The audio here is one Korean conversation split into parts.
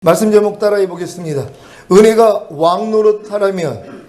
말씀 제목 따라해 보겠습니다. 은혜가 왕노릇하라면.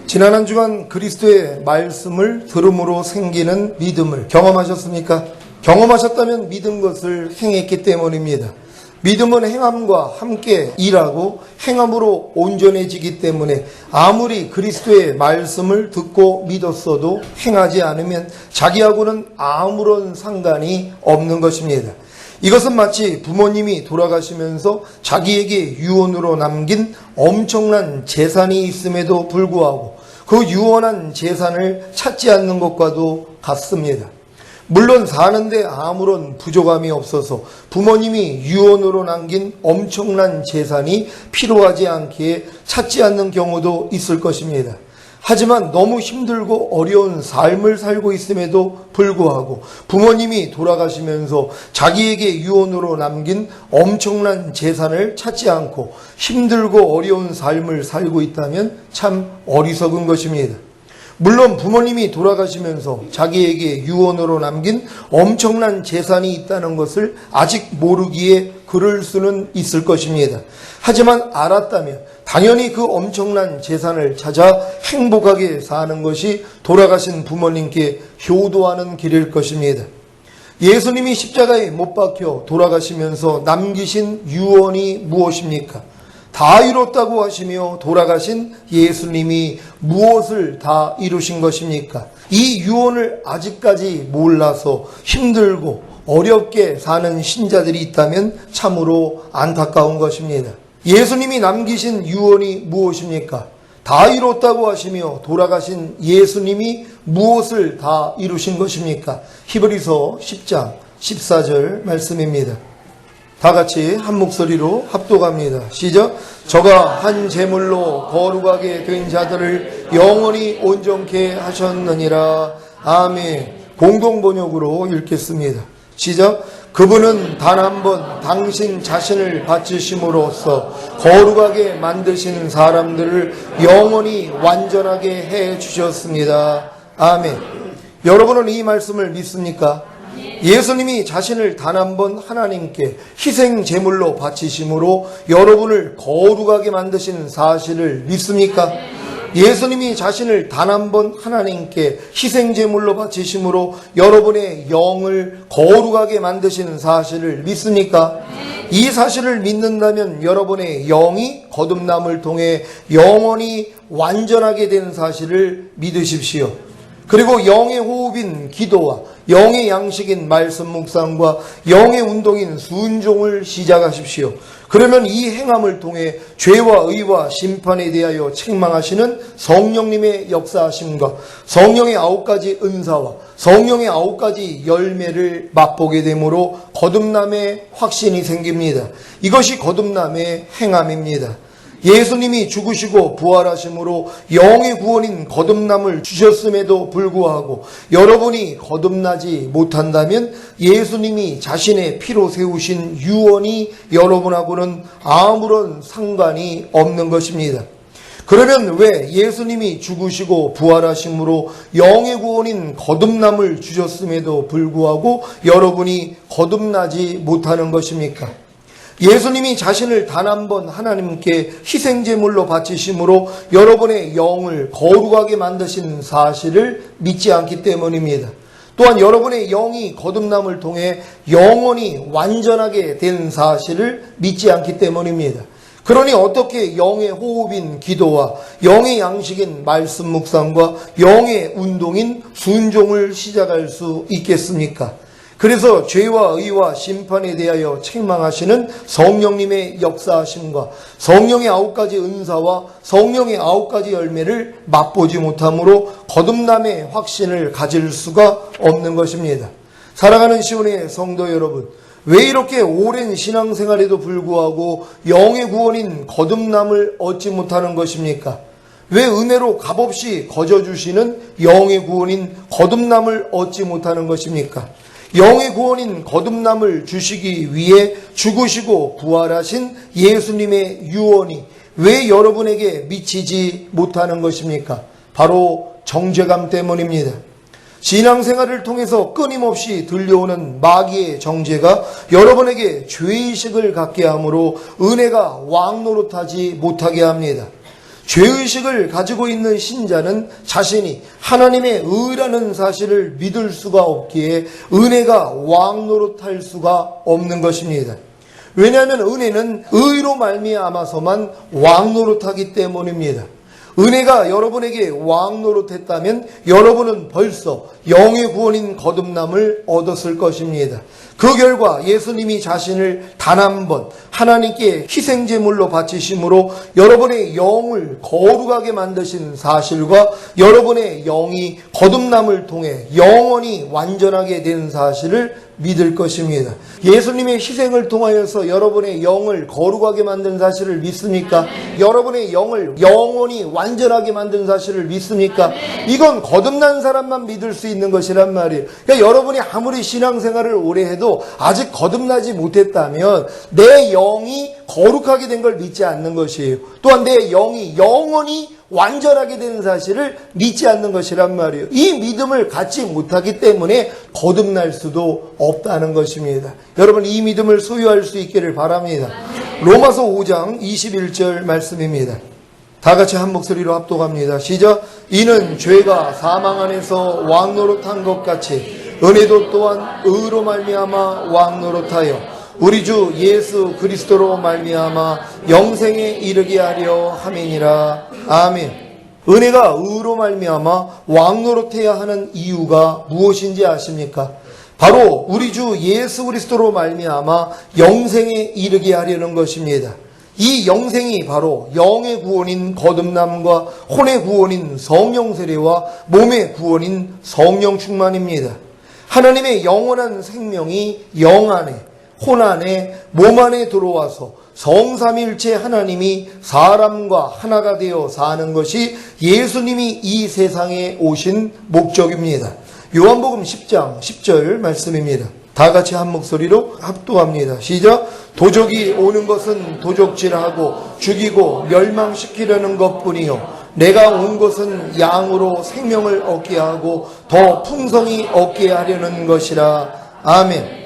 지난 한 주간 그리스도의 말씀을 들음으로 생기는 믿음을 경험하셨습니까? 경험하셨다면 믿은 것을 행했기 때문입니다. 믿음은 행함과 함께 일하고 행함으로 온전해지기 때문에 아무리 그리스도의 말씀을 듣고 믿었어도 행하지 않으면 자기하고는 아무런 상관이 없는 것입니다. 이것은 마치 부모님이 돌아가시면서 자기에게 유언으로 남긴 엄청난 재산이 있음에도 불구하고 그 유언한 재산을 찾지 않는 것과도 같습니다. 물론 사는데 아무런 부족함이 없어서 부모님이 유언으로 남긴 엄청난 재산이 필요하지 않기에 찾지 않는 경우도 있을 것입니다. 하지만 너무 힘들고 어려운 삶을 살고 있음에도 불구하고 부모님이 돌아가시면서 자기에게 유언으로 남긴 엄청난 재산을 찾지 않고 힘들고 어려운 삶을 살고 있다면 참 어리석은 것입니다. 물론 부모님이 돌아가시면서 자기에게 유언으로 남긴 엄청난 재산이 있다는 것을 아직 모르기에 그럴 수는 있을 것입니다. 하지만 알았다면 당연히 그 엄청난 재산을 찾아 행복하게 사는 것이 돌아가신 부모님께 효도하는 길일 것입니다. 예수님이 십자가에 못 박혀 돌아가시면서 남기신 유언이 무엇입니까? 다 이뤘다고 하시며 돌아가신 예수님이 무엇을 다 이루신 것입니까? 이 유언을 아직까지 몰라서 힘들고 어렵게 사는 신자들이 있다면 참으로 안타까운 것입니다. 예수님이 남기신 유언이 무엇입니까? 다 이뤘다고 하시며 돌아가신 예수님이 무엇을 다 이루신 것입니까? 히브리서 10장 14절 말씀입니다. 다 같이 한 목소리로 합독합니다. 시작. 저가 한 제물로 거룩하게 된 자들을 영원히 온전케 하셨느니라. 아멘. 공동번역으로 읽겠습니다. 시작. 그분은 단 한 번 당신 자신을 바치심으로써 거룩하게 만드신 사람들을 영원히 완전하게 해 주셨습니다. 아멘. 여러분은 이 말씀을 믿습니까? 예수님이 자신을 단 한 번 하나님께 희생 제물로 바치심으로 여러분을 거룩하게 만드신 사실을 믿습니까? 예수님이 자신을 단 한 번 하나님께 희생 제물로 바치심으로 여러분의 영을 거룩하게 만드시는 사실을 믿습니까? 이 사실을 믿는다면 여러분의 영이 거듭남을 통해 영원히 완전하게 되는 사실을 믿으십시오. 그리고 영의 호흡인 기도와 영의 양식인 말씀 묵상과 영의 운동인 순종을 시작하십시오. 그러면 이 행함을 통해 죄와 의와 심판에 대하여 책망하시는 성령님의 역사하심과 성령의 9가지 은사와 성령의 9가지 열매를 맛보게 되므로 거듭남의 확신이 생깁니다. 이것이 거듭남의 행함입니다. 예수님이 죽으시고 부활하심으로 영의 구원인 거듭남을 주셨음에도 불구하고 여러분이 거듭나지 못한다면 예수님이 자신의 피로 세우신 유언이 여러분하고는 아무런 상관이 없는 것입니다. 그러면 왜 예수님이 죽으시고 부활하심으로 영의 구원인 거듭남을 주셨음에도 불구하고 여러분이 거듭나지 못하는 것입니까? 예수님이 자신을 단 한 번 하나님께 희생제물로 바치심으로 여러분의 영을 거룩하게 만드신 사실을 믿지 않기 때문입니다. 또한 여러분의 영이 거듭남을 통해 영원히 완전하게 된 사실을 믿지 않기 때문입니다. 그러니 어떻게 영의 호흡인 기도와 영의 양식인 말씀 묵상과 영의 운동인 순종을 시작할 수 있겠습니까? 그래서 죄와 의와 심판에 대하여 책망하시는 성령님의 역사하심과 성령의 9가지 은사와 성령의 9가지 열매를 맛보지 못함으로 거듭남의 확신을 가질 수가 없는 것입니다. 사랑하는 시온의 성도 여러분, 왜 이렇게 오랜 신앙생활에도 불구하고 영의 구원인 거듭남을 얻지 못하는 것입니까? 왜 은혜로 값없이 거저주시는 영의 구원인 거듭남을 얻지 못하는 것입니까? 영의 구원인 거듭남을 주시기 위해 죽으시고 부활하신 예수님의 유언이 왜 여러분에게 미치지 못하는 것입니까? 바로 정죄감 때문입니다. 신앙생활을 통해서 끊임없이 들려오는 마귀의 정죄가 여러분에게 죄의식을 갖게 하므로 은혜가 왕노릇하지 못하게 합니다. 죄의식을 가지고 있는 신자는 자신이 하나님의 의라는 사실을 믿을 수가 없기에 은혜가 왕노릇할 수가 없는 것입니다. 왜냐하면 은혜는 의로 말미암아서만 왕노릇하기 때문입니다. 은혜가 여러분에게 왕노릇했다면 여러분은 벌써 영의 구원인 거듭남을 얻었을 것입니다. 그 결과 예수님이 자신을 단 한 번 하나님께 희생제물로 바치심으로 여러분의 영을 거룩하게 만드신 사실과 여러분의 영이 거듭남을 통해 영원히 완전하게 된 사실을 믿을 것입니다. 예수님의 희생을 통하여서 여러분의 영을 거룩하게 만든 사실을 믿습니까? 여러분의 영을 영원히 완전하게 만든 사실을 믿습니까? 이건 거듭난 사람만 믿을 수 있는 것이란 말이에요. 그러니까 여러분이 아무리 신앙생활을 오래 해도 아직 거듭나지 못했다면 내 영이 거룩하게 된 걸 믿지 않는 것이에요. 또한 내 영이 영원히 완전하게 되는 사실을 믿지 않는 것이란 말이에요. 이 믿음을 갖지 못하기 때문에 거듭날 수도 없다는 것입니다. 여러분, 이 믿음을 소유할 수 있기를 바랍니다. 로마서 5장 21절 말씀입니다. 다 같이 한 목소리로 합독합니다. 시작. 이는 죄가 사망 안에서 왕노릇한 것 같이 은혜도 또한 의로 말미암아 왕노릇하여 우리 주 예수 그리스도로 말미암아 영생에 이르게 하려 함이니라. 아멘. 은혜가 의로 말미암아 왕노릇해야 하는 이유가 무엇인지 아십니까? 바로 우리 주 예수 그리스도로 말미암아 영생에 이르게 하려는 것입니다. 이 영생이 바로 영의 구원인 거듭남과 혼의 구원인 성령 세례와 몸의 구원인 성령 충만입니다. 하나님의 영원한 생명이 영 안에, 혼 안에, 몸 안에 들어와서 성삼일체 하나님이 사람과 하나가 되어 사는 것이 예수님이 이 세상에 오신 목적입니다. 요한복음 10장 10절 말씀입니다. 다 같이 한 목소리로 합독합니다. 시작. 도적이 오는 것은 도적질하고 죽이고 멸망시키려는 것뿐이요 내가 온 것은 양으로 생명을 얻게 하고 더 풍성히 얻게 하려는 것이라. 아멘.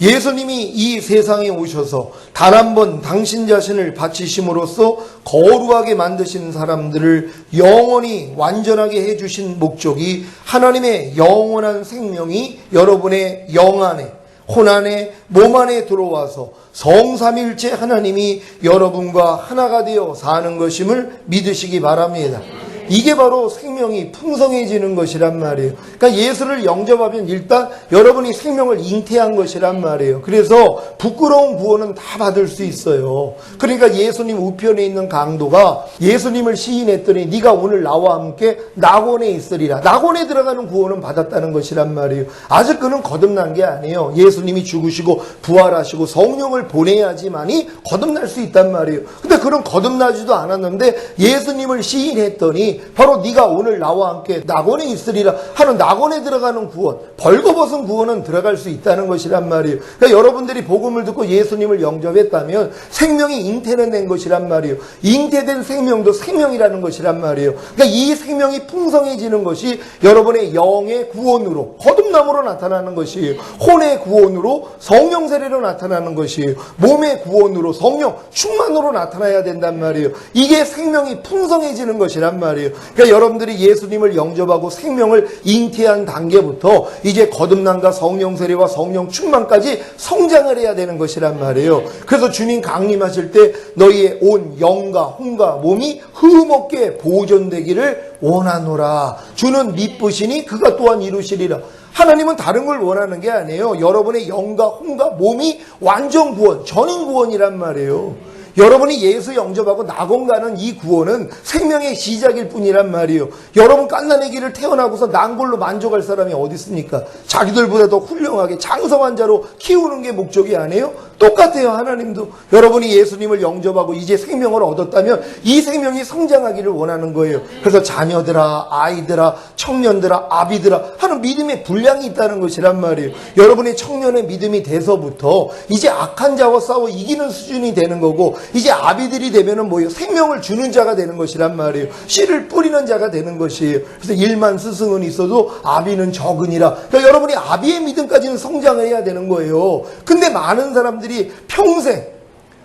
예수님이 이 세상에 오셔서 단 한 번 당신 자신을 바치심으로써 거룩하게 만드신 사람들을 영원히 완전하게 해주신 목적이 하나님의 영원한 생명이 여러분의 영 안에, 혼 안에, 몸 안에 들어와서 성삼일체 하나님이 여러분과 하나가 되어 사는 것임을 믿으시기 바랍니다. 이게 바로 생명이 풍성해지는 것이란 말이에요. 그러니까 예수를 영접하면 일단 여러분이 생명을 잉태한 것이란 말이에요. 그래서 부끄러운 구원은 다 받을 수 있어요. 그러니까 예수님 우편에 있는 강도가 예수님을 시인했더니 네가 오늘 나와 함께 낙원에 있으리라. 낙원에 들어가는 구원은 받았다는 것이란 말이에요. 아직 그는 거듭난 게 아니에요. 예수님이 죽으시고 부활하시고 성령을 보내야지만이 거듭날 수 있단 말이에요. 근데 그는 거듭나지도 않았는데 예수님을 시인했더니 바로 네가 오늘 나와 함께 낙원에 있으리라 하는 낙원에 들어가는 구원, 벌거벗은 구원은 들어갈 수 있다는 것이란 말이에요. 그러니까 여러분들이 복음을 듣고 예수님을 영접했다면 생명이 잉태는 된 것이란 말이에요. 잉태된 생명도 생명이라는 것이란 말이에요. 그러니까 이 생명이 풍성해지는 것이 여러분의 영의 구원으로, 거듭남으로 나타나는 것이에요. 혼의 구원으로, 성령 세례로 나타나는 것이에요. 몸의 구원으로, 성령 충만으로 나타나야 된단 말이에요. 이게 생명이 풍성해지는 것이란 말이에요. 그러니까 여러분들이 예수님을 영접하고 생명을 잉태한 단계부터 이제 거듭남과 성령 세례와 성령 충만까지 성장을 해야 되는 것이란 말이에요. 그래서 주님 강림하실 때 너희의 온 영과 혼과 몸이 흠없게 보존되기를 원하노라. 주는 미쁘시니 그가 또한 이루시리라. 하나님은 다른 걸 원하는 게 아니에요. 여러분의 영과 혼과 몸이 완전 구원, 전인 구원이란 말이에요. 여러분이 예수 영접하고 낙원 가는 이 구원은 생명의 시작일 뿐이란 말이에요. 여러분 갓난아기를 태어나고서 난 걸로 만족할 사람이 어디 있습니까? 자기들보다 더 훌륭하게 장성한 자로 키우는 게 목적이 아니에요? 똑같아요. 하나님도 여러분이 예수님을 영접하고 이제 생명을 얻었다면 이 생명이 성장하기를 원하는 거예요. 그래서 자녀들아, 아이들아, 청년들아, 아비들아 하는 믿음의 분량이 있다는 것이란 말이에요. 여러분의 청년의 믿음이 돼서부터 이제 악한 자와 싸워 이기는 수준이 되는 거고, 이제 아비들이 되면은 뭐예요? 생명을 주는 자가 되는 것이란 말이에요. 씨를 뿌리는 자가 되는 것이에요. 그래서 일만 스승은 있어도 아비는 적으니라. 그러니까 여러분이 아비의 믿음까지는 성장해야 되는 거예요. 근데 많은 사람들이 평생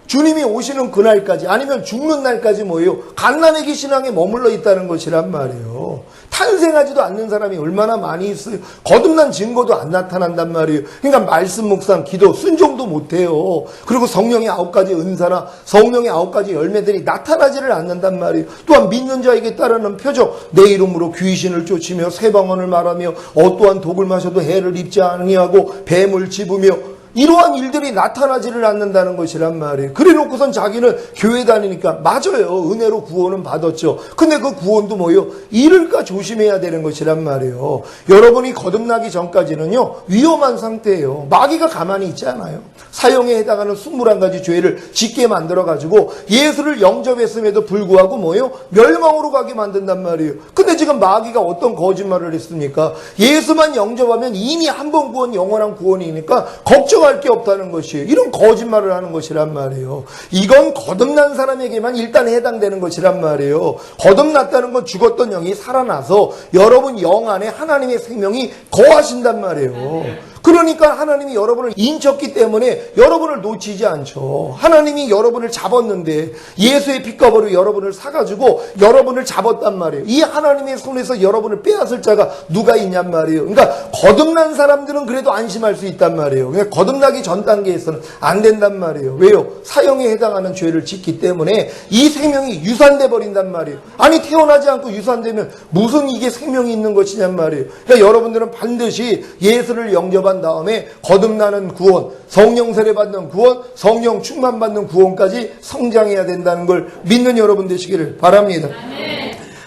주님이 오시는 그날까지 아니면 죽는 날까지 뭐예요? 갓난아기 신앙에 머물러 있다는 것이란 말이에요. 탄생하지도 않는 사람이 얼마나 많이 있어요. 거듭난 증거도 안 나타난단 말이에요. 그러니까 말씀 묵상, 기도, 순종도 못해요. 그리고 성령의 9가지 은사나 성령의 9가지 열매들이 나타나지를 않는단 말이에요. 또한 믿는 자에게 따르는 표적, 내 이름으로 귀신을 쫓으며 새방언을 말하며 어떠한 독을 마셔도 해를 입지 아니하고 뱀을 집으며 이러한 일들이 나타나지를 않는다는 것이란 말이에요. 그래 놓고선 자기는 교회 다니니까 맞아요. 은혜로 구원은 받았죠. 근데 그 구원도 뭐예요? 잃을까 조심해야 되는 것이란 말이에요. 여러분이 거듭나기 전까지는요, 위험한 상태예요. 마귀가 가만히 있지 않아요. 사형에 해당하는 21가지 죄를 짓게 만들어가지고 예수를 영접했음에도 불구하고 뭐예요? 멸망으로 가게 만든단 말이에요. 근데 지금 마귀가 어떤 거짓말을 했습니까? 예수만 영접하면 이미 한 번 구원, 영원한 구원이니까 걱정할 게 없다는 것이에요. 이런 거짓말을 하는 것이란 말이에요. 이건 거듭난 사람에게만 일단 해당되는 것이란 말이에요. 거듭났다는 건 죽었던 영이 살아나서 여러분 영 안에 하나님의 생명이 거하신단 말이에요. 그러니까 하나님이 여러분을 인쳤기 때문에 여러분을 놓치지 않죠. 하나님이 여러분을 잡았는데 예수의 피가 버려 여러분을 사가지고 여러분을 잡았단 말이에요. 이 하나님의 손에서 여러분을 빼앗을 자가 누가 있냔 말이에요. 그러니까 거듭난 사람들은 그래도 안심할 수 있단 말이에요. 그러니까 거듭나기 전 단계에서는 안 된단 말이에요. 왜요? 사형에 해당하는 죄를 짓기 때문에 이 생명이 유산돼 버린단 말이에요. 아니 태어나지 않고 유산되면 무슨 이게 생명이 있는 것이냔 말이에요. 그러니까 여러분들은 반드시 예수를 영접한 다음에 거듭나는 구원, 성령 세례 받는 구원, 성령 충만 받는 구원까지 성장해야 된다는 걸 믿는 여러분 되시기를 바랍니다.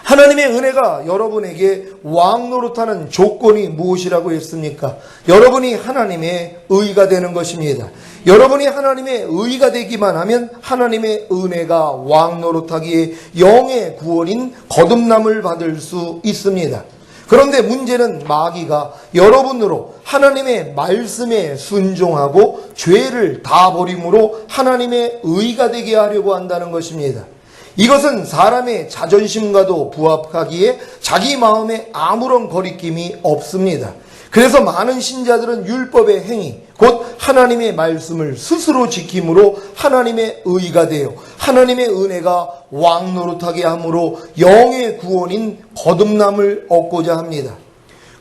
하나님의 은혜가 여러분에게 왕 노릇하는 조건이 무엇이라고 했습니까? 여러분이 하나님의 의가 되는 것입니다. 여러분이 하나님의 의가 되기만 하면 하나님의 은혜가 왕 노릇하기에 영의 구원인 거듭남을 받을 수 있습니다. 그런데 문제는 마귀가 여러분으로 하나님의 말씀에 순종하고 죄를 다 버림으로 하나님의 의가 되게 하려고 한다는 것입니다. 이것은 사람의 자존심과도 부합하기에 자기 마음에 아무런 거리낌이 없습니다. 그래서 많은 신자들은 율법의 행위, 곧 하나님의 말씀을 스스로 지킴으로 하나님의 의가 되어 하나님의 은혜가 왕 노릇하게 함으로 영의 구원인 거듭남을 얻고자 합니다.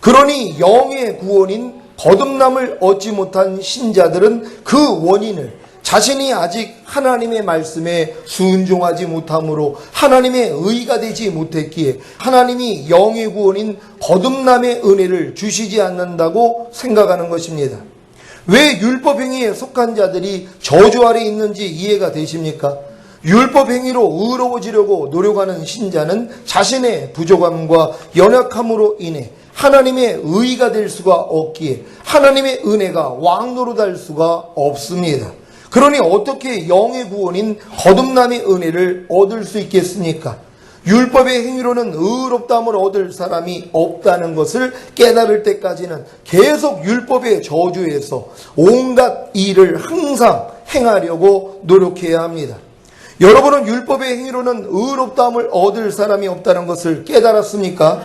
그러니 영의 구원인 거듭남을 얻지 못한 신자들은 그 원인을 자신이 아직 하나님의 말씀에 순종하지 못함으로 하나님의 의가 되지 못했기에 하나님이 영의 구원인 거듭남의 은혜를 주시지 않는다고 생각하는 것입니다. 왜 율법행위에 속한 자들이 저주 아래 있는지 이해가 되십니까? 율법행위로 의로워지려고 노력하는 신자는 자신의 부족함과 연약함으로 인해 하나님의 의가 될 수가 없기에 하나님의 은혜가 왕노릇할 수가 없습니다. 그러니 어떻게 영의 구원인 거듭남의 은혜를 얻을 수 있겠습니까? 율법의 행위로는 의롭다함을 얻을 사람이 없다는 것을 깨달을 때까지는 계속 율법의 저주에서 온갖 일을 항상 행하려고 노력해야 합니다. 여러분은 율법의 행위로는 의롭다함을 얻을 사람이 없다는 것을 깨달았습니까?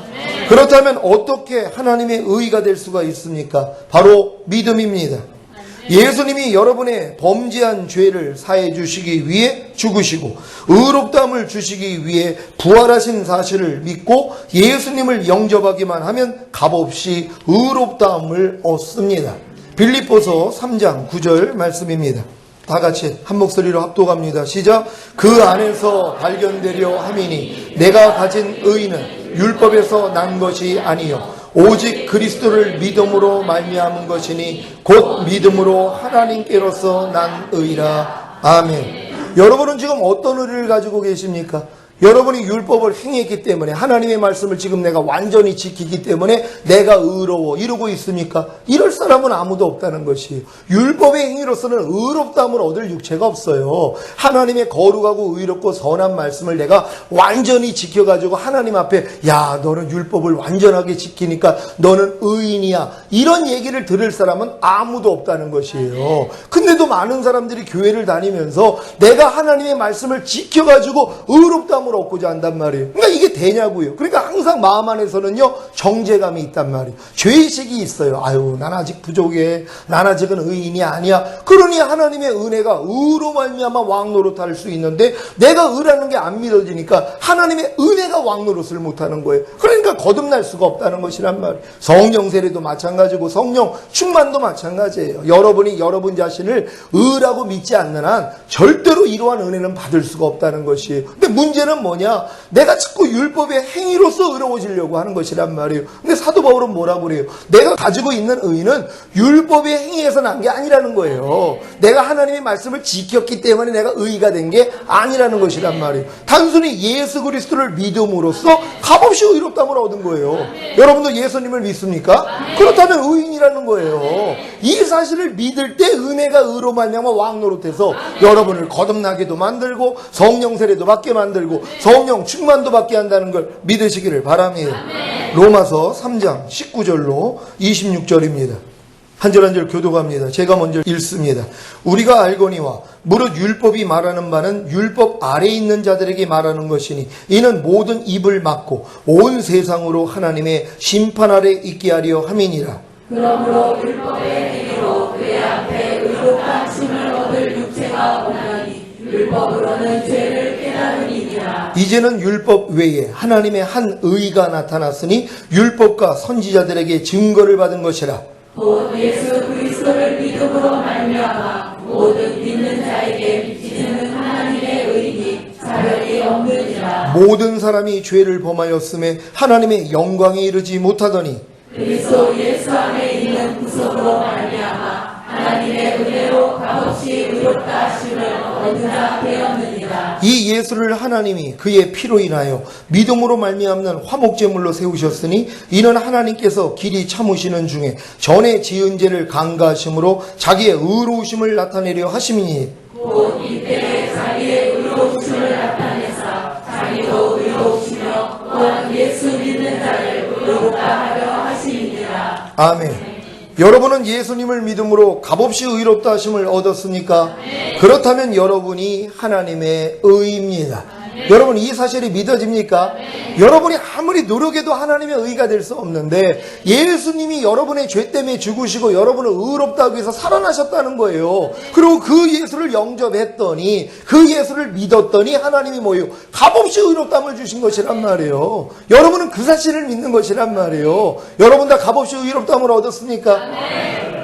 그렇다면 어떻게 하나님의 의가 될 수가 있습니까? 바로 믿음입니다. 예수님이 여러분의 범죄한 죄를 사해 주시기 위해 죽으시고 의롭다함을 주시기 위해 부활하신 사실을 믿고 예수님을 영접하기만 하면 값없이 의롭다함을 얻습니다. 빌립보서 3장 9절 말씀입니다. 다 같이 한 목소리로 합독합니다. 시작. 그 안에서 발견되려 함이니 내가 가진 의는 율법에서 난 것이 아니요 오직 그리스도를 믿음으로 말미암은 것이니 곧 믿음으로 하나님께로서 난 의라. 아멘. 여러분은 지금 어떤 의를 가지고 계십니까? 여러분이 율법을 행했기 때문에 하나님의 말씀을 지금 내가 완전히 지키기 때문에 내가 의로워 이러고 있습니까? 이럴 사람은 아무도 없다는 것이에요. 율법의 행위로서는 의롭다함을 얻을 육체가 없어요. 하나님의 거룩하고 의롭고 선한 말씀을 내가 완전히 지켜가지고 하나님 앞에 야 너는 율법을 완전하게 지키니까 너는 의인이야 이런 얘기를 들을 사람은 아무도 없다는 것이에요. 근데도 많은 사람들이 교회를 다니면서 내가 하나님의 말씀을 지켜가지고 의롭다함을 얻고자 한단 말이에요. 그러니까 이게 되냐고요. 그러니까 항상 마음 안에서는요 정죄감이 있단 말이에요. 죄의식이 있어요. 아유 난 아직 부족해. 난 아직은 의인이 아니야. 그러니 하나님의 은혜가 의로 말미암아 왕노릇할 수 있는데 내가 의라는 게 안 믿어지니까 하나님의 은혜가 왕노릇을 못하는 거예요. 그러니까 거듭날 수가 없다는 것이란 말이에요. 성령 세례도 마찬가지고 성령 충만도 마찬가지예요. 여러분이 여러분 자신을 의라고 믿지 않는 한 절대로 이러한 은혜는 받을 수가 없다는 것이에요. 근데 문제는 뭐냐? 내가 자꾸 율법의 행위로서 의로워지려고 하는 것이란 말이에요. 근데 사도 바울은 뭐라고 그래요? 내가 가지고 있는 의는 율법의 행위에서 난 게 아니라는 거예요. 내가 하나님의 말씀을 지켰기 때문에 내가 의가 된 게 아니라는 것이란 말이에요. 단순히 예수 그리스도를 믿음으로써 값없이 의롭다함을 얻은 거예요. 여러분도 예수님을 믿습니까? 그렇다면 의인이라는 거예요. 이 사실을 믿을 때 은혜가 의로 말미암아 왕노릇해서 여러분을 거듭나게도 만들고 성령 세례도 받게 만들고 성령 충만도 받게 한다는 걸 믿으시기를 바랍니다. 로마서 3장 19절로 26절입니다. 한 절 한 절 교독합니다. 제가 먼저 읽습니다. 우리가 알거니와 무릇 율법이 말하는 바는 율법 아래에 있는 자들에게 말하는 것이니 이는 모든 입을 막고 온 세상으로 하나님의 심판 아래 있게 하려 함이니라. 그러므로 율법의 행위로 그의 앞에 의롭다심을 얻을 육체가 없나니 율법으로는 죄를 깨달으니라. 이제는 율법 외에 하나님의 한 의가 나타났으니 율법과 선지자들에게 증거를 받은 것이라. 곧 예수 그리스도를 믿음으로 말미암아 모든 믿는 자에게 비치는 하나님의 의니 자격이 없느니라. 모든 사람이 죄를 범하였음에 하나님의 영광에 이르지 못하더니 그리스도 예수 안에 있는 구속으로 말미암아 하나님의 은혜로 값없이 의롭다 하심을 얻은 자 되었느니라. 이 예수를 하나님이 그의 피로 인하여 믿음으로 말미암는 화목제물로 세우셨으니 이는 하나님께서 길이 참으시는 중에 전에 지은 죄를 간과하심으로 자기의 의로우심을 나타내려 하심이니 곧 이때에 자기의 의로우심을 나타내사 자기도 의로우시며 또한 예수 믿는 자를 의롭다 하려 하심이니라. 아멘. 여러분은 예수님을 믿음으로 값없이 의롭다 하심을 얻었습니까? 그렇다면 여러분이 하나님의 의입니다. 여러분 이 사실이 믿어집니까? 여러분이 아무리 노력해도 하나님의 의가 될 수 없는데 예수님이 여러분의 죄 때문에 죽으시고 여러분을 의롭다 하기 위해서 살아나셨다는 거예요. 그리고 그 예수를 영접했더니 그 예수를 믿었더니 하나님이 뭐예요? 값없이 의롭다함을 주신 것이란 말이에요. 여러분은 그 사실을 믿는 것이란 말이에요. 여러분 다 값없이 의롭다함을 얻었습니까?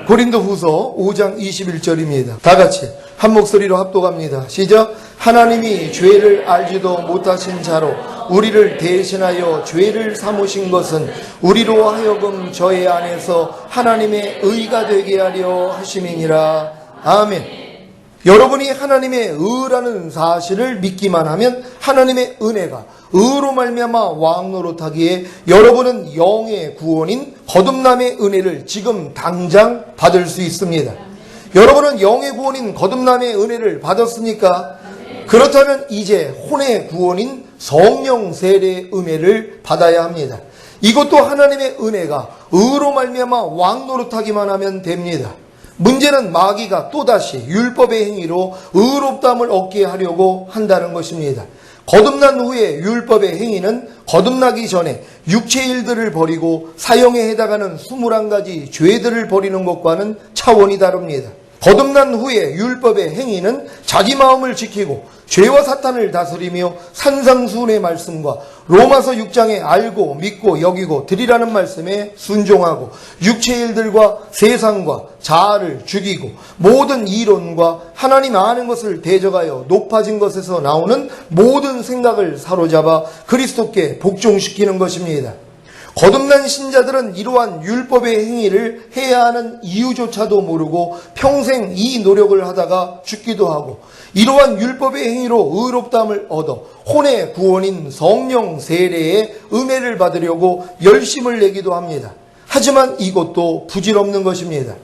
고린도 후서 5장 21절입니다. 다 같이 한 목소리로 합독합니다. 시작. 하나님이 죄를 알지도 못하신 자로 우리를 대신하여 죄를 삼으신 것은 우리로 하여금 저의 안에서 하나님의 의가 되게 하려 하심이니라. 아멘. 여러분이 하나님의 의라는 사실을 믿기만 하면 하나님의 은혜가 의로 말미암아 왕노릇하기에 여러분은 영의 구원인 거듭남의 은혜를 지금 당장 받을 수 있습니다. 여러분은 영의 구원인 거듭남의 은혜를 받았습니까? 그렇다면 이제 혼의 구원인 성령 세례의 은혜를 받아야 합니다. 이것도 하나님의 은혜가 의로 말미암아 왕노릇하기만 하면 됩니다. 문제는 마귀가 또다시 율법의 행위로 의롭다함을 얻게 하려고 한다는 것입니다. 거듭난 후에 율법의 행위는 거듭나기 전에 육체의 일들을 버리고 사형에 해당하는 21가지 죄들을 버리는 것과는 차원이 다릅니다. 거듭난 후에 율법의 행위는 자기 마음을 지키고 죄와 사탄을 다스리며 산상수훈의 말씀과 로마서 6장에 알고 믿고 여기고 드리라는 말씀에 순종하고 육체의 일들과 세상과 자아를 죽이고 모든 이론과 하나님 아는 것을 대적하여 높아진 것에서 나오는 모든 생각을 사로잡아 그리스도께 복종시키는 것입니다. 거듭난 신자들은 이러한 율법의 행위를 해야 하는 이유조차도 모르고 평생 이 노력을 하다가 죽기도 하고, 이러한 율법의 행위로 의롭다함을 얻어 혼의 구원인 성령 세례의 은혜를 받으려고 열심을 내기도 합니다. 하지만 이것도 부질없는 것입니다.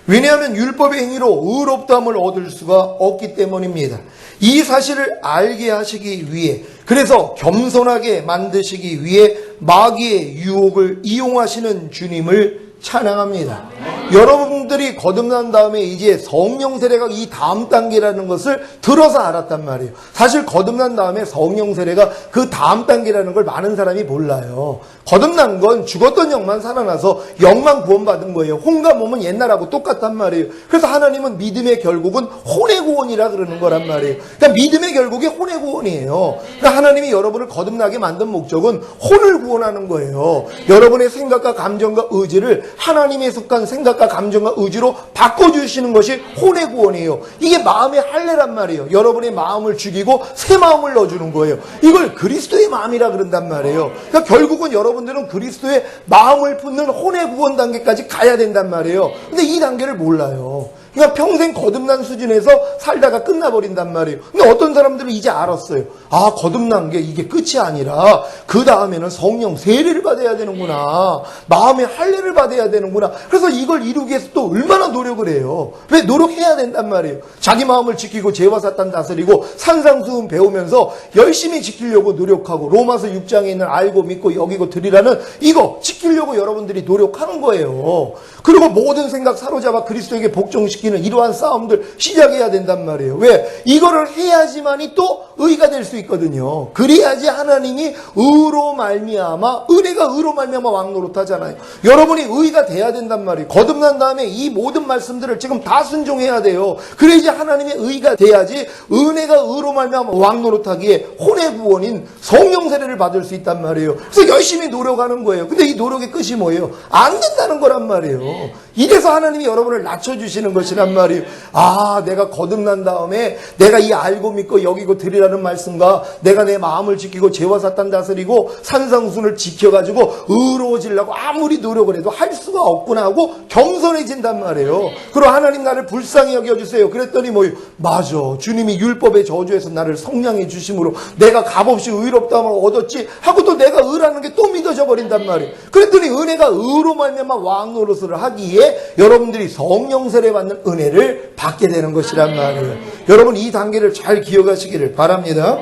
왜냐하면 율법의 행위로 의롭다함을 얻을 수가 없기 때문입니다. 이 사실을 알게 하시기 위해, 그래서 겸손하게 만드시기 위해 마귀의 유혹을 이용하시는 주님을 찬양합니다. 여러분들이 거듭난 다음에 이제 성령 세례가 이 다음 단계라는 것을 들어서 알았단 말이에요. 사실 거듭난 다음에 성령 세례가 그 다음 단계라는 걸 많은 사람이 몰라요. 거듭난 건 죽었던 영만 살아나서 영만 구원받은 거예요. 혼과 몸은 옛날하고 똑같단 말이에요. 그래서 하나님은 믿음의 결국은 혼의 구원이라 그러는 거란 말이에요. 그러니까 믿음의 결국이 혼의 구원이에요. 그러니까 하나님이 여러분을 거듭나게 만든 목적은 혼을 구원하는 거예요. 여러분의 생각과 감정과 의지를 하나님에 속한 생각과 감정과 의지로 바꿔주시는 것이 혼의 구원이에요. 이게 마음의 할례란 말이에요. 여러분의 마음을 죽이고 새 마음을 넣어주는 거예요. 이걸 그리스도의 마음이라 그런단 말이에요. 그러니까 결국은 여러분들은 그리스도의 마음을 품는 혼의 구원 단계까지 가야 된단 말이에요. 근데 이 단계를 몰라요. 그러니까 평생 거듭난 수준에서 살다가 끝나버린단 말이에요. 근데 어떤 사람들은 이제 알았어요. 아, 거듭난 게 이게 끝이 아니라 그 다음에는 성령 세례를 받아야 되는구나. 마음의 할례를 받아야 되는구나. 그래서 이걸 이루기 위해서 또 얼마나 노력을 해요. 왜 노력해야 된단 말이에요. 자기 마음을 지키고 죄와 사탄 다스리고 산상수훈 배우면서 열심히 지키려고 노력하고, 로마서 6장에 있는 알고 믿고 여기고 드리라는 이거 지키려고 여러분들이 노력하는 거예요. 그리고 모든 생각 사로잡아 그리스도에게 복종시키는 이러한 싸움들 시작해야 된단 말이에요. 왜? 이거를 해야지만이 또 의가 될 수 있거든요. 그래야지 하나님이 의로 말미암아, 은혜가 의로 말미암아 왕노릇하잖아요. 여러분이 의가 돼야 된단 말이에요. 거듭난 다음에 이 모든 말씀들을 지금 다 순종해야 돼요. 그래야지 하나님의 의가 돼야지 은혜가 의로 말미암아 왕노릇하기에 혼의 구원인 성령 세례를 받을 수 있단 말이에요. 그래서 열심히 노력하는 거예요. 근데 이 노력의 끝이 뭐예요? 안 된다는 거란 말이에요. 이래서 하나님이 여러분을 낮춰주시는 것이란 말이에요. 아, 내가 거듭난 다음에 내가 이 알고 믿고 여기고 드리라는 말씀과 내가 내 마음을 지키고 죄와 사탄 다스리고 산상순을 지켜가지고 의로워지려고 아무리 노력을 해도 할 수가 없구나 하고 겸손해진단 말이에요. 그리고 하나님 나를 불쌍히 여겨주세요. 그랬더니 뭐예요? 맞아, 주님이 율법의 저주에서 나를 성량해 주심으로 내가 값없이 의롭다함을 얻었지 하고 또 내가 의라는 게 또 믿어져 버린단 말이에요. 그랬더니 은혜가 의로 말미암아 왕노릇을 하기에 여러분들이 성령 세례 받는 은혜를 받게 되는 것이란 말이에요. 여러분 이 단계를 잘 기억하시기를 바랍니다.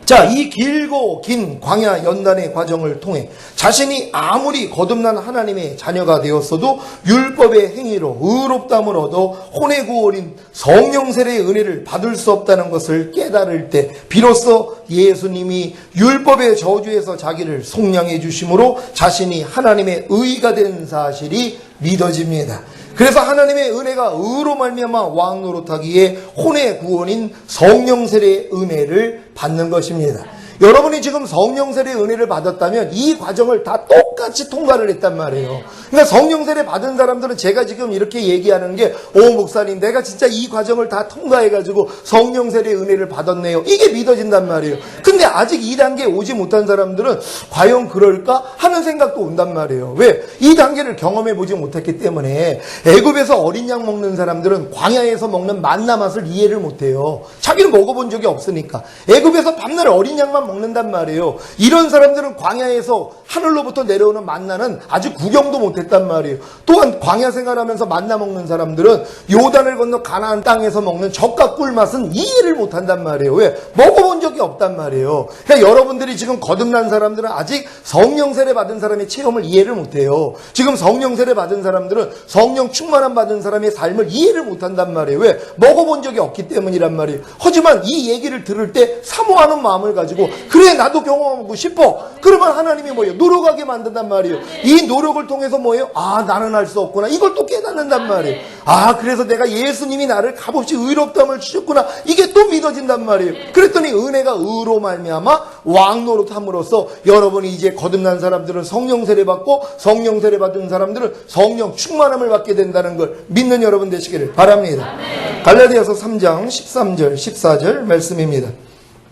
자, 이 길고 긴 광야 연단의 과정을 통해 자신이 아무리 거듭난 하나님의 자녀가 되었어도 율법의 행위로 의롭다함을 얻어 혼의 구원인 성령 세례의 은혜를 받을 수 없다는 것을 깨달을 때 비로소 예수님이 율법의 저주에서 자기를 속량해 주심으로 자신이 하나님의 의가 된 사실이 믿어집니다. 그래서 하나님의 은혜가 의로 말미암아 왕노릇하기에 혼의 구원인 성령 세례의 은혜를 받는 것입니다. 여러분이 지금 성령 세례의 은혜를 받았다면 이 과정을 다 똑같이 통과를 했단 말이에요. 그러니까 성령 세례 받은 사람들은 제가 지금 이렇게 얘기하는 게, 오 목사님 내가 진짜 이 과정을 다 통과해가지고 성령 세례의 은혜를 받았네요, 이게 믿어진단 말이에요. 근데 아직 이 단계에 오지 못한 사람들은 과연 그럴까 하는 생각도 온단 말이에요. 왜? 이 단계를 경험해보지 못했기 때문에. 애굽에서 어린 양 먹는 사람들은 광야에서 먹는 만나 맛을 이해를 못해요. 자기는 먹어본 적이 없으니까. 애굽에서 밤낮 어린 양만 먹는단 말이에요. 이런 사람들은 광야에서 하늘로부터 내려오는 만나는 아직 구경도 못했단 말이에요. 또한 광야 생활하면서 만나 먹는 사람들은 요단을 건너 가나안 땅에서 먹는 젖과 꿀 맛은 이해를 못한단 말이에요. 왜? 먹어본 적이 없단 말이에요. 그러니까 여러분들이 지금 거듭난 사람들은 아직 성령 세례 받은 사람의 체험을 이해를 못해요. 지금 성령 세례 받은 사람들은 성령 충만함 받은 사람의 삶을 이해를 못한단 말이에요. 왜? 먹어본 적이 없기 때문이란 말이에요. 하지만 이 얘기를 들을 때 사모하는 마음을 가지고, 그래 나도 경험하고 싶어. 그러면 하나님이 뭐예요? 노력하게 만든단 말이에요. 이 노력을 통해서 뭐예요? 아, 나는 할 수 없구나, 이걸 또 깨닫는단 말이에요. 아, 그래서 내가 예수님이 나를 값없이 의롭다함을 주셨구나, 이게 또 믿어진단 말이에요. 그랬더니 은혜가 의로 말미암아 왕노릇함으로써 여러분이 이제 거듭난 사람들은 성령 세례 받고 성령 세례 받은 사람들은 성령 충만함을 받게 된다는 걸 믿는 여러분 되시기를 바랍니다. 갈라디아서 3장 13절 14절 말씀입니다.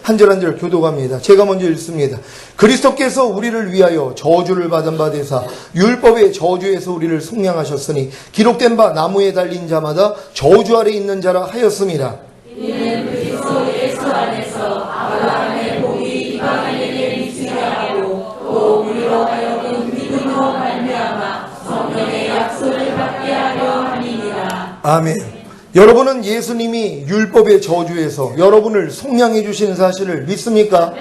한 절 한 절 교독합니다. 제가 먼저 읽습니다. 그리스도께서 우리를 위하여 저주를 받은 바 되사 율법의 저주에서 우리를 속량하셨으니 기록된 바 나무에 달린 자마다 저주 아래 있는 자라 하였습니다. 이는 그리스도 예수 안에서 아브라함의 복이 이방인에게 미치게 하고 또 우리로 하여금 믿음으로 말미암아 성령의 약속을 받게 하려 함이니라. 아멘. 여러분은 예수님이 율법의 저주에서 여러분을 속량해 주시는 사실을 믿습니까?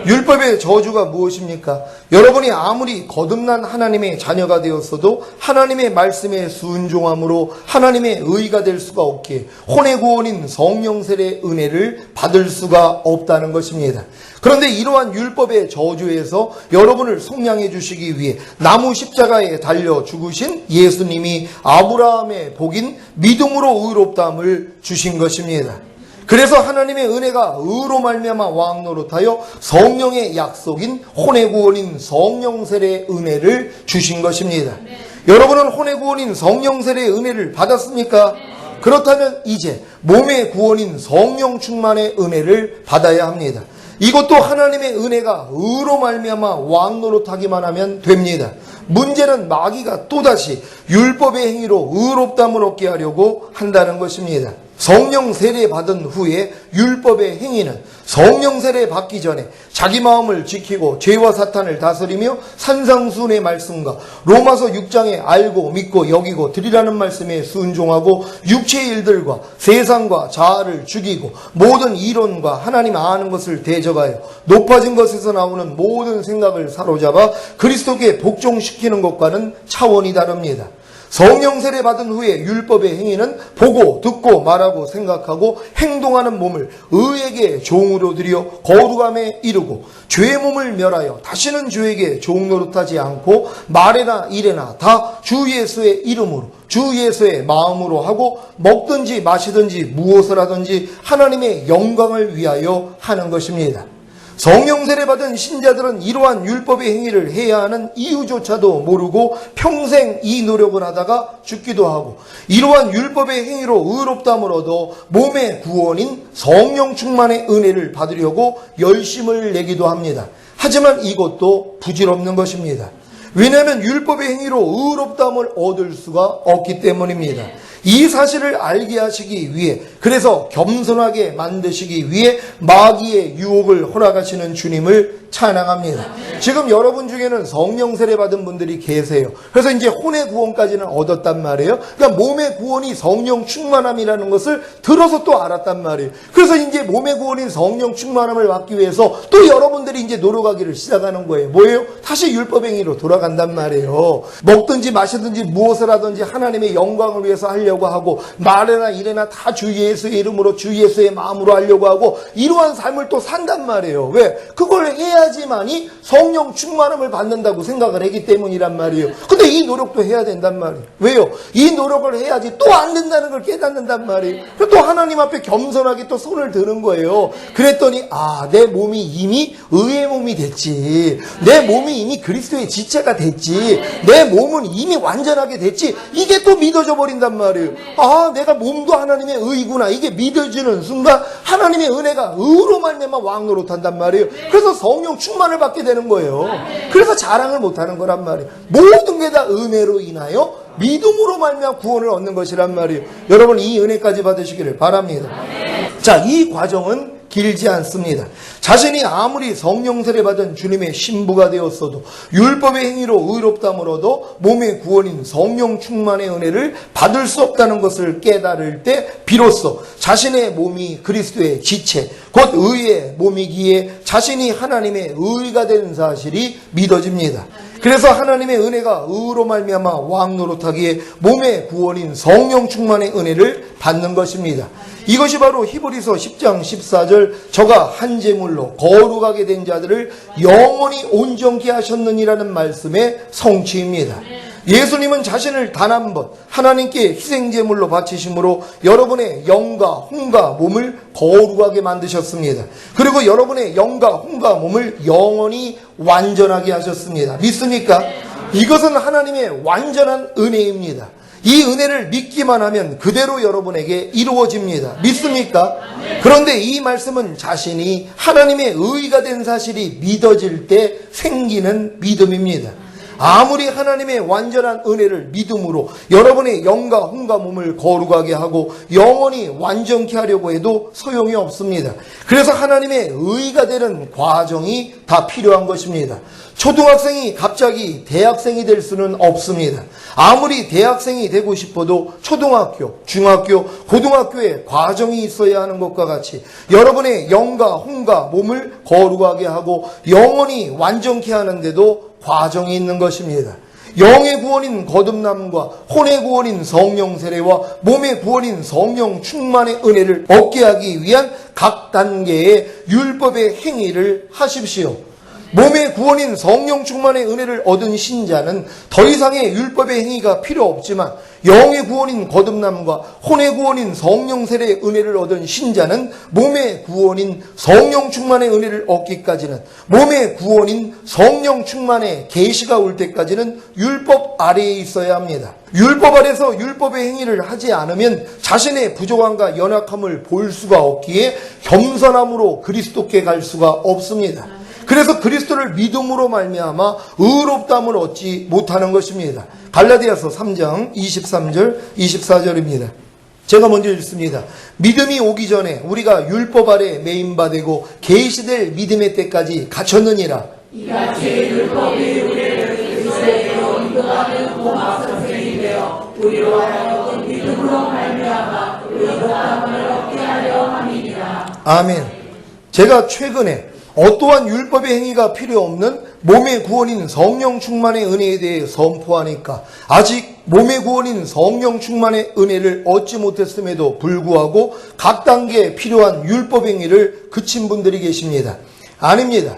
율법의 저주가 무엇입니까? 여러분이 아무리 거듭난 하나님의 자녀가 되었어도 하나님의 말씀에 순종함으로 하나님의 의가 될 수가 없기에 혼의 구원인 성령 세례의 은혜를 받을 수가 없다는 것입니다. 그런데 이러한 율법의 저주에서 여러분을 속량해 주시기 위해 나무 십자가에 달려 죽으신 예수님이 아브라함의 복인 믿음으로 의롭다함을 주신 것입니다. 그래서 하나님의 은혜가 의로 말미암아 왕 노릇하여 성령의 약속인 혼의 구원인 성령 세례의 은혜를 주신 것입니다. 여러분은 혼의 구원인 성령 세례의 은혜를 받았습니까? 그렇다면 이제 몸의 구원인 성령 충만의 은혜를 받아야 합니다. 이것도 하나님의 은혜가 의로 말미암아 왕 노릇하기만 하면 됩니다. 문제는 마귀가 또다시 율법의 행위로 의롭다함을 얻게 하려고 한다는 것입니다. 성령 세례 받은 후에 율법의 행위는 성령 세례 받기 전에 자기 마음을 지키고 죄와 사탄을 다스리며 산상수훈의 말씀과 로마서 6장에 알고 믿고 여기고 드리라는 말씀에 순종하고 육체의 일들과 세상과 자아를 죽이고 모든 이론과 하나님 아는 것을 대적하여 높아진 것에서 나오는 모든 생각을 사로잡아 그리스도께 복종시키는 것과는 차원이 다릅니다. 성령 세례 받은 후에 율법의 행위는 보고 듣고 말하고 생각하고 행동하는 몸을 의에게 종으로 드려 거룩함에 이르고 죄의 몸을 멸하여 다시는 죄에게 종 노릇하지 않고 말에나 일에나 다 주 예수의 이름으로 주 예수의 마음으로 하고 먹든지 마시든지 무엇을 하든지 하나님의 영광을 위하여 하는 것입니다. 성령 세례 받은 신자들은 이러한 율법의 행위를 해야 하는 이유조차도 모르고 평생 이 노력을 하다가 죽기도 하고 이러한 율법의 행위로 의롭다함을 얻어 몸의 구원인 성령 충만의 은혜를 받으려고 열심을 내기도 합니다. 하지만 이것도 부질없는 것입니다. 왜냐하면 율법의 행위로 의롭다함을 얻을 수가 없기 때문입니다. 이 사실을 알게 하시기 위해 그래서 겸손하게 만드시기 위해 마귀의 유혹을 허락하시는 주님을 찬양합니다. 지금 여러분 중에는 성령 세례 받은 분들이 계세요. 그래서 이제 혼의 구원까지는 얻었단 말이에요. 그러니까 몸의 구원이 성령 충만함이라는 것을 들어서 또 알았단 말이에요. 그래서 이제 몸의 구원인 성령 충만함을 받기 위해서 또 여러분들이 이제 노력하기를 시작하는 거예요. 뭐예요? 다시 율법행위로 돌아간단 말이에요. 먹든지 마시든지 무엇을 하든지 하나님의 영광을 위해서 하려고 하고 말이나 일이나 다 주 예수의 이름으로 주 예수의 마음으로 하려고 하고 이러한 삶을 또 산단 말이에요. 왜? 그걸 해야지만이 성령 충만함을 받는다고 생각을 했기 때문이란 말이에요. 근데 이 노력도 해야 된단 말이에요. 왜요? 이 노력을 해야지 또 안 된다는 걸 깨닫는단 말이에요. 또 하나님 앞에 겸손하게 또 손을 드는 거예요. 그랬더니 내 몸이 이미 의의 몸이 됐지. 내 몸이 이미 그리스도의 지체가 됐지. 내 몸은 이미 완전하게 됐지. 이게 또 믿어져 버린단 말이에요. 내가 몸도 하나님의 의구나. 이게 믿어지는 순간 하나님의 은혜가 의로 말미암아 왕 노릇한단 말이에요. 그래서 성령 충만을 받게 되는 거예요. 그래서 자랑을 못하는 거란 말이에요. 모든 게 다 은혜로 인하여 믿음으로 말미암아 구원을 얻는 것이란 말이에요. 여러분 이 은혜까지 받으시기를 바랍니다. 자, 이 과정은 길지 않습니다. 자신이 아무리 성령 세례 받은 주님의 신부가 되었어도 율법의 행위로 의롭다함을 얻어 몸의 구원인 성령 충만의 은혜를 받을 수 없다는 것을 깨달을 때 비로소 자신의 몸이 그리스도의 지체 곧 의의 몸이기에 자신이 하나님의 의가 된 사실이 믿어집니다. 그래서 하나님의 은혜가 의로 말미암아 왕 노릇하기에 몸의 구원인 성령 충만의 은혜를 받는 것입니다. 이것이 바로 히브리서 10장 14절 저가 한 제물로 거룩하게 된 자들을 영원히 온전케 하셨느니라는 말씀의 성취입니다. 예수님은 자신을 단 한 번 하나님께 희생제물로 바치심으로 여러분의 영과 혼과 몸을 거룩하게 만드셨습니다. 그리고 여러분의 영과 혼과 몸을 영원히 완전하게 하셨습니다. 믿습니까? 이것은 하나님의 완전한 은혜입니다. 이 은혜를 믿기만 하면 그대로 여러분에게 이루어집니다. 믿습니까? 그런데 이 말씀은 자신이 하나님의 의가 된 사실이 믿어질 때 생기는 믿음입니다. 아무리 하나님의 완전한 은혜를 믿음으로 여러분의 영과 혼과 몸을 거룩하게 하고 영원히 완전케 하려고 해도 소용이 없습니다. 그래서 하나님의 의가 되는 과정이 다 필요한 것입니다. 초등학생이 갑자기 대학생이 될 수는 없습니다. 아무리 대학생이 되고 싶어도 초등학교, 중학교, 고등학교에 과정이 있어야 하는 것과 같이 여러분의 영과 혼과 몸을 거룩하게 하고 영원히 완전케 하는데도 과정이 있는 것입니다. 영의 구원인 거듭남과 혼의 구원인 성령 세례와 몸의 구원인 성령 충만의 은혜를 얻게 하기 위한 각 단계의 율법의 행위를 하십시오. 몸의 구원인 성령 충만의 은혜를 얻은 신자는 더 이상의 율법의 행위가 필요 없지만 영의 구원인 거듭남과 혼의 구원인 성령 세례의 은혜를 얻은 신자는 몸의 구원인 성령 충만의 은혜를 얻기까지는 몸의 구원인 성령 충만의 계시가 올 때까지는 율법 아래에 있어야 합니다. 율법 아래서 율법의 행위를 하지 않으면 자신의 부족함과 연약함을 볼 수가 없기에 겸손함으로 그리스도께 갈 수가 없습니다. 그래서 그리스도를 믿음으로 말미암아 의롭다함을 얻지 못하는 것입니다. 갈라디아서 3장 23절 24절입니다. 제가 먼저 읽습니다. 믿음이 오기 전에 우리가 율법 아래 매임받고 계시될 믿음의 때까지 갇혔느니라. 이같이 율법이 우리를 그리스도로 인도하는 고막 선생이 되어 우리로 하여금 믿음으로 말미암아 의롭다함을 얻게 하려 함이니라. 아멘. 제가 최근에 어떠한 율법의 행위가 필요 없는 몸의 구원인 성령 충만의 은혜에 대해 선포하니까 아직 몸의 구원인 성령 충만의 은혜를 얻지 못했음에도 불구하고 각 단계에 필요한 율법 행위를 그친 분들이 계십니다. 아닙니다.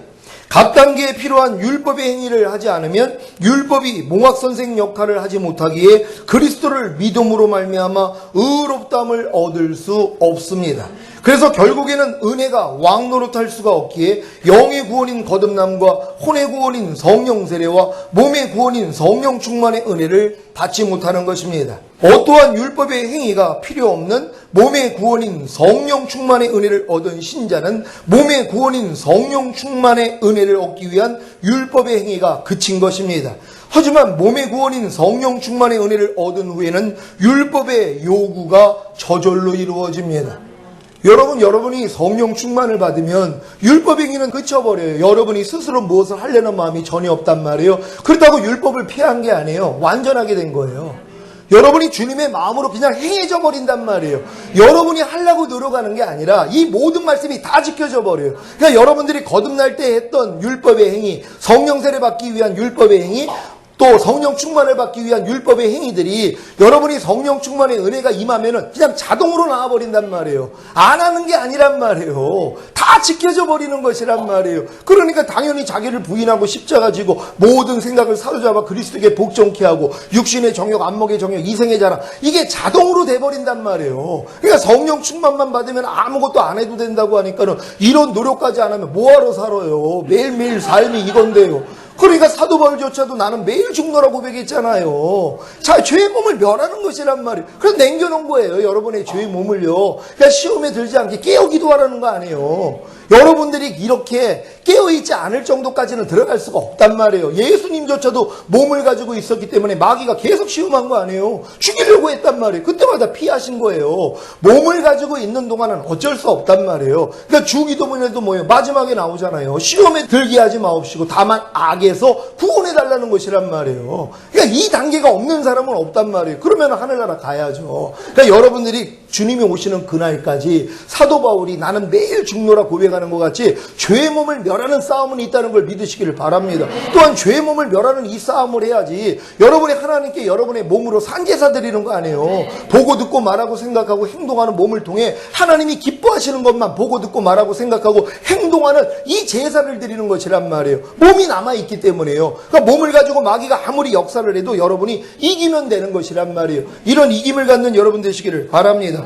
각 단계에 필요한 율법의 행위를 하지 않으면 율법이 몽학선생 역할을 하지 못하기에 그리스도를 믿음으로 말미암아 의롭다함을 얻을 수 없습니다. 그래서 결국에는 은혜가 왕노릇할 수가 없기에 영의 구원인 거듭남과 혼의 구원인 성령 세례와 몸의 구원인 성령 충만의 은혜를 받지 못하는 것입니다. 어떠한 율법의 행위가 필요 없는 몸의 구원인 성령 충만의 은혜를 얻은 신자는 몸의 구원인 성령 충만의 은혜를 얻기 위한 율법의 행위가 그친 것입니다. 하지만 몸의 구원인 성령 충만의 은혜를 얻은 후에는 율법의 요구가 저절로 이루어집니다. 여러분이 성령 충만을 받으면 율법 행위는 그쳐버려요. 여러분이 스스로 무엇을 하려는 마음이 전혀 없단 말이에요. 그렇다고 율법을 피한 게 아니에요. 완전하게 된 거예요. 여러분이 주님의 마음으로 그냥 행해져 버린단 말이에요. 여러분이 하려고 노력하는 게 아니라 이 모든 말씀이 다 지켜져 버려요. 그러니까 여러분들이 거듭날 때 했던 율법의 행위, 성령 세례 받기 위한 율법의 행위, 또 성령 충만을 받기 위한 율법의 행위들이 여러분이 성령 충만의 은혜가 임하면은 그냥 자동으로 나와버린단 말이에요. 안 하는 게 아니란 말이에요. 다 지켜져 버리는 것이란 말이에요. 그러니까 당연히 자기를 부인하고 십자가 지고 모든 생각을 사로잡아 그리스도에게 복종케 하고 육신의 정욕, 안목의 정욕, 이생의 자랑 이게 자동으로 돼버린단 말이에요. 그러니까 성령 충만만 받으면 아무것도 안 해도 된다고 하니까는 이런 노력까지 안 하면 뭐하러 살아요. 매일매일 삶이 이건데요. 그러니까 사도 바울조차도 나는 매일 죽노라고 고백했잖아요. 자, 죄의 몸을 멸하는 것이란 말이에요. 그래서 남겨놓은 거예요. 여러분의 죄의 몸을요. 그러니까 시험에 들지 않게 깨어 기도하라는 거 아니에요. 여러분들이 이렇게 깨어있지 않을 정도까지는 들어갈 수가 없단 말이에요. 예수님조차도 몸을 가지고 있었기 때문에 마귀가 계속 시험한 거 아니에요. 죽이려고 했단 말이에요. 그때마다 피하신 거예요. 몸을 가지고 있는 동안은 어쩔 수 없단 말이에요. 그러니까 주기도문에도 뭐예요? 마지막에 나오잖아요. 시험에 들게 하지 마옵시고 다만 악에서 구원해달라는 것이란 말이에요. 그러니까 이 단계가 없는 사람은 없단 말이에요. 그러면 하늘나라 가야죠. 그러니까 여러분들이 주님이 오시는 그날까지 사도 바울이 나는 매일 죽노라 고백하는 것 같이 죄의 몸을 멸하는 싸움은 있다는 걸 믿으시기를 바랍니다. 또한 죄의 몸을 멸하는 이 싸움을 해야지 여러분이 하나님께 여러분의 몸으로 산제사 드리는 거 아니에요. 보고 듣고 말하고 생각하고 행동하는 몸을 통해 하나님이 기뻐하시는 것만 보고 듣고 말하고 생각하고 행동하는 이 제사를 드리는 것이란 말이에요. 몸이 남아있기 때문에요. 그러니까 몸을 가지고 마귀가 아무리 역사를 해도 여러분이 이기면 되는 것이란 말이에요. 이런 이김을 갖는 여러분 되시기를 바랍니다.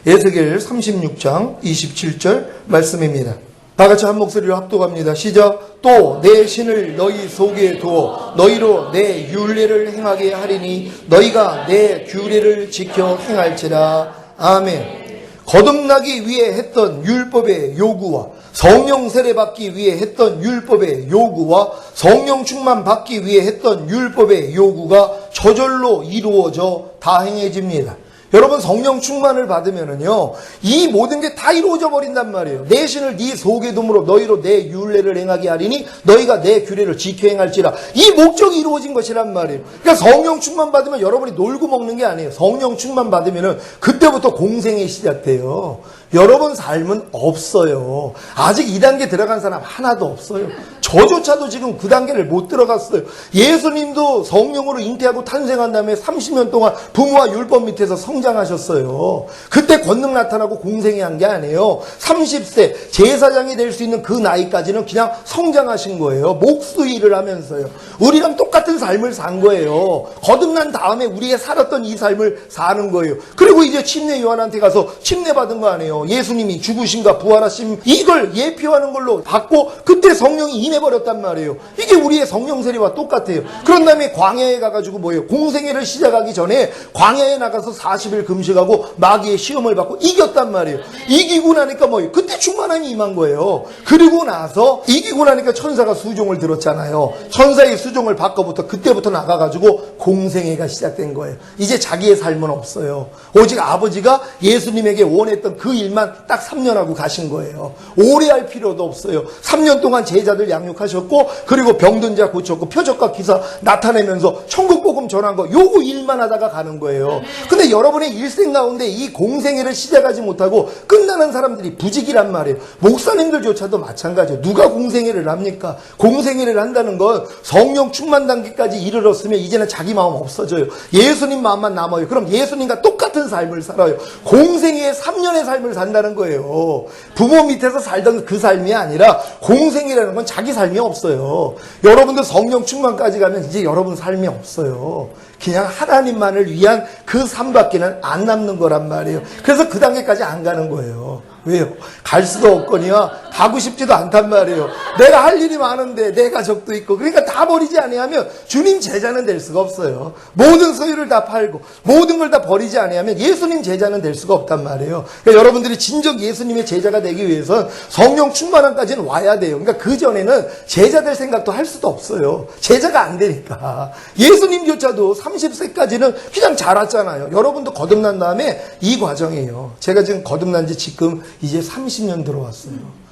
에스겔 36장 27절 말씀입니다. 다 같이 한 목소리로 합독합니다. 시작. 또 내 신을 너희 속에 두어 너희로 내 율례를 행하게 하리니 너희가 내 규례를 지켜 행할지라. 아멘. 거듭나기 위해 했던 율법의 요구와 성령 세례 받기 위해 했던 율법의 요구와 성령 충만 받기 위해 했던 율법의 요구가 저절로 이루어져 다 행해집니다. 여러분, 성령 충만을 받으면은요, 이 모든 게 다 이루어져 버린단 말이에요. 내 신을 네 속에 둠으로 너희로 내 율례를 행하게 하리니 너희가 내 규례를 지켜 행할지라. 이 목적이 이루어진 것이란 말이에요. 그러니까 성령 충만 받으면 여러분이 놀고 먹는 게 아니에요. 성령 충만 받으면은 그때부터 공생이 시작돼요. 여러분 삶은 없어요. 아직 2단계 들어간 사람 하나도 없어요. 저조차도 지금 그 단계를 못 들어갔어요. 예수님도 성령으로 잉태하고 탄생한 다음에 30년 동안 부모와 율법 밑에서 성장하셨어요. 그때 권능 나타나고 공생이 한 게 아니에요. 30세 제사장이 될 수 있는 그 나이까지는 그냥 성장하신 거예요. 목수일을 하면서요. 우리랑 똑같은 삶을 산 거예요. 거듭난 다음에 우리가 살았던 이 삶을 사는 거예요. 그리고 이제 침례 요한한테 가서 침례 받은 거 아니에요. 예수님이 죽으신가 부활하심 이걸 예표하는 걸로 받고 그때 성령이 임해버렸단 말이에요. 이게 우리의 성령 세례와 똑같아요. 그런 다음에 광야에 가가지고 뭐예요? 공생애를 시작하기 전에 광야에 나가서 40일 금식하고 마귀의 시험을 받고 이겼단 말이에요. 이기고 나니까 뭐예요? 그때 충만함이 임한 거예요. 그리고 나서 이기고 나니까 천사가 수종을 들었잖아요. 천사의 수종을 받고부터 그때부터 나가가지고 공생애가 시작된 거예요. 이제 자기의 삶은 없어요. 오직 아버지가 예수님에게 원했던 그 일만 딱 3년 하고 가신 거예요. 오래 할 필요도 없어요. 3년 동안 제자들 양육하셨고 그리고 병든 자 고쳤고 표적과 기사 나타내면서 천국 복음 전한 거 요거 일만 하다가 가는 거예요. 근데 여러분의 일생 가운데 이 공생애를 시작하지 못하고 끝나는 사람들이 부직이란 말이에요. 목사님들조차도 마찬가지예요. 누가 공생애를 합니까? 공생애를 한다는 건 성령 충만 단계까지 이르렀으면 이제는 자기 마음 없어져요. 예수님 마음만 남아요. 그럼 예수님과 똑같은 삶을 살아요. 공생애의 3년의 삶을 산다는 거예요. 부모 밑에서 살던 그 삶이 아니라 공생이라는 건 자기 삶이 없어요. 여러분들 성령 충만까지 가면 이제 여러분 삶이 없어요. 그냥 하나님만을 위한 그 삶밖에는 안 남는 거란 말이에요. 그래서 그 단계까지 안 가는 거예요. 왜요? 갈 수도 없거니와 가고 싶지도 않단 말이에요. 내가 할 일이 많은데 내 가족도 있고 그러니까 다 버리지 아니하면 주님 제자는 될 수가 없어요. 모든 소유를 다 팔고 모든 걸 다 버리지 아니하면 예수님 제자는 될 수가 없단 말이에요. 그러니까 여러분들이 진정 예수님의 제자가 되기 위해서는 성령 충만함까지는 와야 돼요. 그러니까 그 전에는 제자 될 생각도 할 수도 없어요. 제자가 안 되니까. 예수님조차도 30세까지는 그냥 자랐잖아요. 여러분도 거듭난 다음에 이 과정이에요. 제가 지금 거듭난 지 지금 이제 30년 들어왔어요.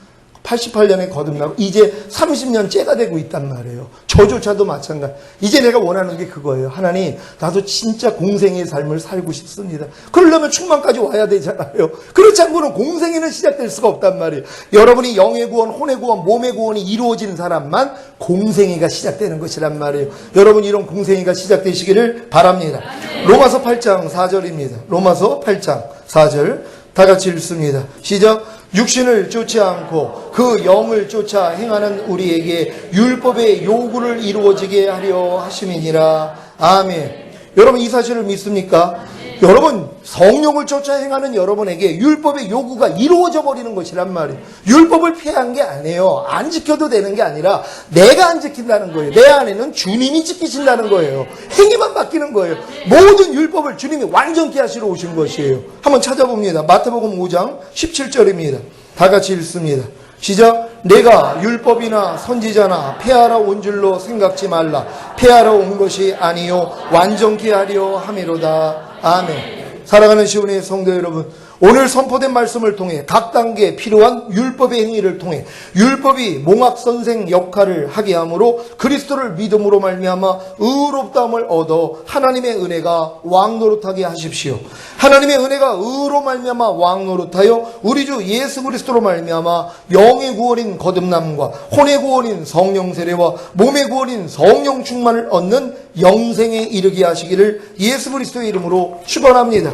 88년에 거듭나고 이제 30년째가 되고 있단 말이에요. 저조차도 마찬가지. 이제 내가 원하는 게 그거예요. 하나님, 나도 진짜 공생의 삶을 살고 싶습니다. 그러려면 충만까지 와야 되잖아요. 그렇지 않고는 공생애는 시작될 수가 없단 말이에요. 여러분이 영의 구원, 혼의 구원, 몸의 구원이 이루어진 사람만 공생애가 시작되는 것이란 말이에요. 여러분 이런 공생애가 시작되시기를 바랍니다. 로마서 8장 4절입니다. 로마서 8장 4절 다 같이 읽습니다. 시작. 육신을 쫓지 않고 그 영을 쫓아 행하는 우리에게 율법의 요구를 이루어지게 하려 하심이니라. 아멘. 여러분 이 사실을 믿습니까? 여러분 성령을 쫓아 행하는 여러분에게 율법의 요구가 이루어져 버리는 것이란 말이에요. 율법을 피한 게 아니에요. 안 지켜도 되는 게 아니라 내가 안 지킨다는 거예요. 내 안에는 주님이 지키신다는 거예요. 행위만 바뀌는 거예요. 모든 율법을 주님이 완전케 하시러 오신 것이에요. 한번 찾아봅니다. 마태복음 5장 17절입니다. 다 같이 읽습니다. 시작. 내가 율법이나 선지자나 폐하러 온 줄로 생각지 말라. 폐하러 온 것이 아니요 완전케 하려 함이로다. 아멘. 사랑하는 시온의 성도 여러분, 오늘 선포된 말씀을 통해 각 단계에 필요한 율법의 행위를 통해 율법이 몽학선생 역할을 하게 하므로 그리스도를 믿음으로 말미암아 의롭다함을 얻어 하나님의 은혜가 왕노릇하게 하십시오. 하나님의 은혜가 의로 말미암아 왕노릇하여 우리 주 예수 그리스도로 말미암아 영의 구원인 거듭남과 혼의 구원인 성령 세례와 몸의 구원인 성령 충만을 얻는 영생에 이르게 하시기를 예수 그리스도의 이름으로 축원합니다.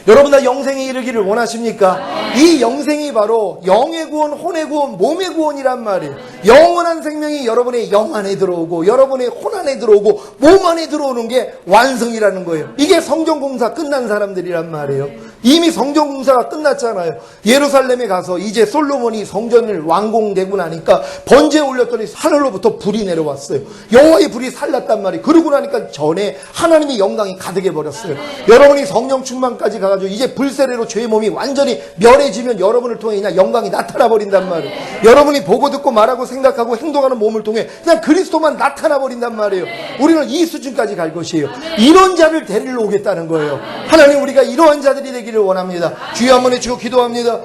여러분 다 영생에 이르기를 원하십니까? 이 영생이 바로 영의 구원, 혼의 구원, 몸의 구원이란 말이에요. 영원한 생명이 여러분의 영 안에 들어오고 여러분의 혼 안에 들어오고 몸 안에 들어오는 게 완성이라는 거예요. 이게 성전공사 끝난 사람들이란 말이에요. 이미 성전 공사가 끝났잖아요. 예루살렘에 가서 이제 솔로몬이 성전을 완공되고 나니까 번제에 올렸더니 하늘로부터 불이 내려왔어요. 여호와의 불이 살랐단 말이에요. 그러고 나니까 전에 하나님의 영광이 가득해 버렸어요. 여러분이 성령 충만까지 가가지고 이제 불세례로 죄의 몸이 완전히 멸해지면 여러분을 통해 그냥 영광이 나타나 버린단 말이에요. 여러분이 보고 듣고 말하고 생각하고 행동하는 몸을 통해 그냥 그리스도만 나타나 버린단 말이에요. 우리는 이 수준까지 갈 것이에요. 이런 자를 데리러 오겠다는 거예요. 하나님, 우리가 이러한 자들이 되기를 원합니다. 주여 한번 해주고 기도합니다.